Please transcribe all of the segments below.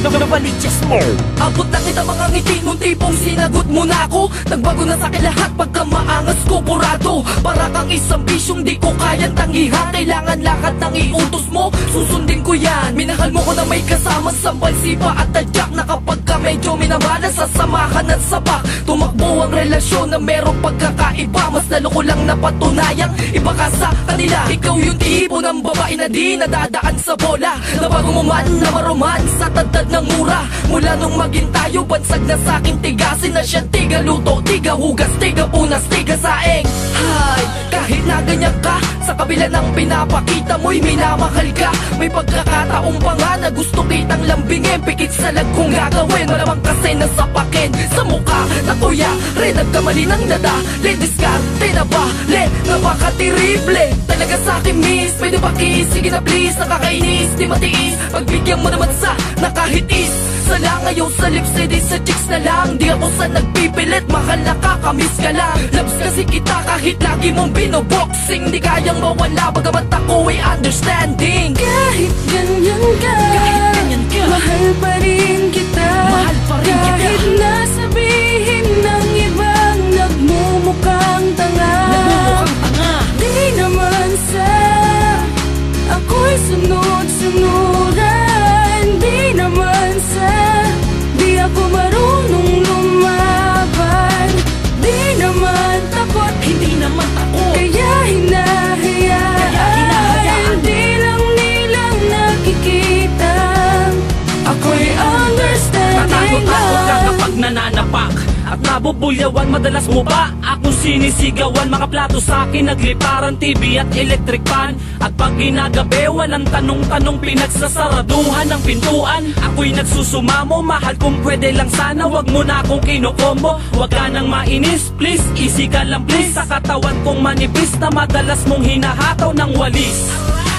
Nabaliches mo. Abot na kita mga ngiti nung tipong sinagot mo na ako. Nagbago na sa'kin lahat pagka maangas ko burado. Para kang isang bisyong di ko kayang tangihan. Kailangan lakad ng iutos mo, susundin ko yan. Minahal mo ko na may kasama sambal, sipa at tadyak. Na kapag ka medyo minamana, sasamahan at sabak. Tumakbo ang relasyon na merong pagkakaiba. Mas lalo ko lang napatunayang iba ka sa kanila. Ikaw yung tipo ng babae na di nadadaan sa bola. Na bago mo man na maroman sa tadtad ng mura. Mula nung maging tayo, bansag na sa'king tigasin na siya. Tiga luto, tiga hugas, tiga punas, tiga saeng. Hay, kahit na ganyan ka, sa kabila ng pinapakita mo'y minamahal ka. May pagkakataong pa nga na gusto kitang lambingin. Pikit sa lag kong gagawin, malamang kasi nasapakin. Sa mukha na tuya, rin nagkamali ng dada. Le diskarte na ba, le napaka-terrible. Talaga sa'kin miss, pwede ba kiss? Sige na please, nakakainis, di matiis. Pagbigyan mo naman sa nakahitis. Sala ngayon sa lips, edi sa chicks na lang. Di ako sa nagpipilit, mahal nakakamiss ka lang. Loves kasi kita kahit lagi mong binoboxing. Di kayang mawala, bagamat ako ay understanding. Kahit ganyan ka, mahal pa rin kita. Kahit nasabihin ng ibang nagmumukhang tanga. Di naman sa ako'y sunod-sunuran. Di naman sa di ako marunong lumaban. Di naman takot, Hindi naman takot. kaya hinahayaan. Di lang nilang nakikita, ako'y understanding Natatakot ka lang. kapag nananapak at nabubulyawan, madalas mo ba akong sinisigawan? Mga plato sa'kin, nagliparan, TV at electric fan. At pag ginagabi, walang tanong-tanong, pinagsasaraduhan ng pintuan. Ako'y nagsusumamo, mahal kung pwede lang sana. Wag mo na akong kinukombo, wag ka nang mainis. Please, easy ka lang please. Sa katawan kong manipis na madalas mong hinahataw ng walis.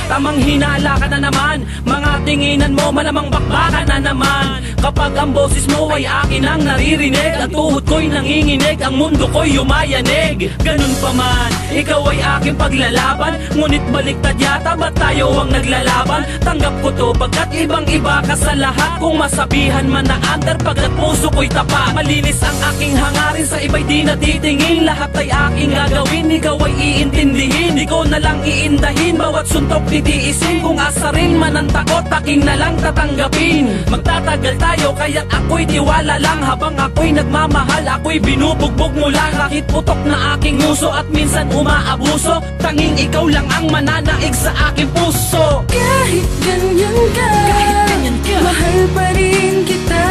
Tamang hinala ka na naman, mga tinginan mo malamang bakbakan na naman. Kapag ang boses mo ay akin ang naririnig, ang tuhod ko'y nanginginig, ang mundo ko'y yumayanig. Ganun pa man, ikaw ay aking paglalaban. Ngunit baliktad yata, ba't tayo ang naglalaban? Tanggap ko to pagkat ibang iba ka sa lahat. Kung masabihan man na under, pagkat puso ko'y tapat. Malinis ang aking hangarin, sa iba'y di natitingin. Lahat ay aking gagawin, ikaw ay iintindihin. Ikaw na lang iindahin, bawat suntok titiisin. Kung asarin man ang takot, aking na lang tatanggapin. Magtatagal tayo, kaya't ako'y tiwala lang. Habang ako'y nagmamahal, ako'y binubugbog mo lang. Kahit putok na aking nguso at minsan umaabuso, tanging ikaw lang ang mananaig sa aking puso. Kahit ganyan ka, mahal pa rin kita.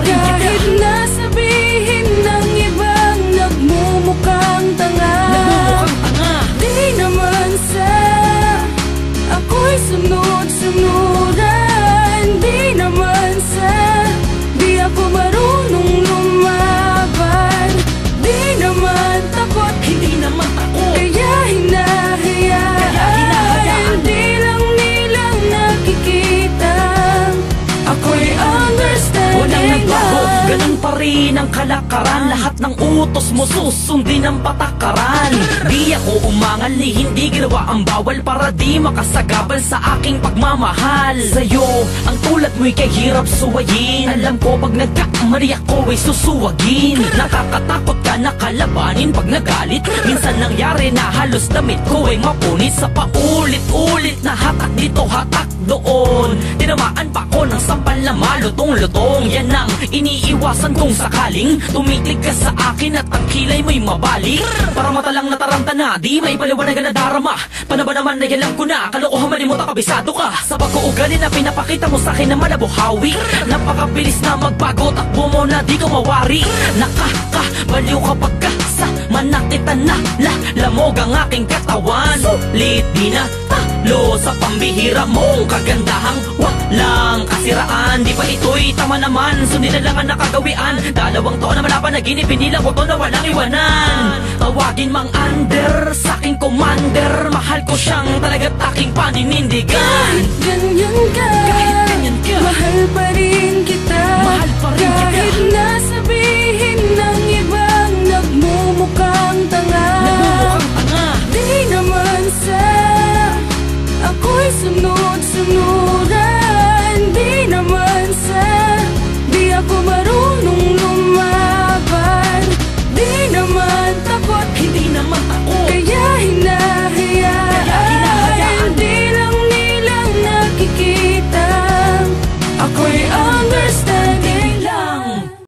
Kahit nasabihin ng ibang nagmumukhang tanga. Di naman sa ako'y sunod-sunuran. Di naman sa di ako marunong lumaban. Di naman takot, Hindi naman takot. kaya hinahayaan. Di lang nilang nakikita, ako'y understanding Walang nagbago, lang. ganun pa rin ang kalakaran. Lahat ng utos mo susundin ang patakaran. Di ako umangal ni hindi ginawa ang bawal para di makasagabal sa aking pagmamahal. Sa'yo, ang tulad mo'y kahirap suwayin. Alam ko pag nagkakamali ako ay susuwagin. Nakakatakot ka na kalabanin pag nagalit. Minsan nangyari na halos damit ko ay mapunit. Sa paulit-ulit na hatak dito, hatak doon. Tinamaan pa ko ng sampal na malutong-lutong. Yan ang iniiwasan kung sakaling tumitig ka sa akin at ang kilay mo'y mabalik. Para matalang nataranta na, di may paliwanagan na darama. Panaba naman na alam ko na, kalokohan malimutan kabisado ka. Sa pag-uugali na pinapakita mo sa akin na malabuhawi. Napakabilis na magbago, takbo mo na di ka mawari. Nakakabaliw kapag ka sa manakita na lamog ang aking katawan. Sulit di na talo sa pambihira mong kagandahang walang kasiraan. Di pa ito'y tama naman, sundin na lang ang nakagawian. Dalawang taon na malaban na ginipinila ko to na walang iwanan. Tawagin mang under, sa'king commander. Mahal ko siyang talaga't aking paninindigan. Kahit ganyan ka, mahal pa rin kita. Mahal pa rin kita. Kahit na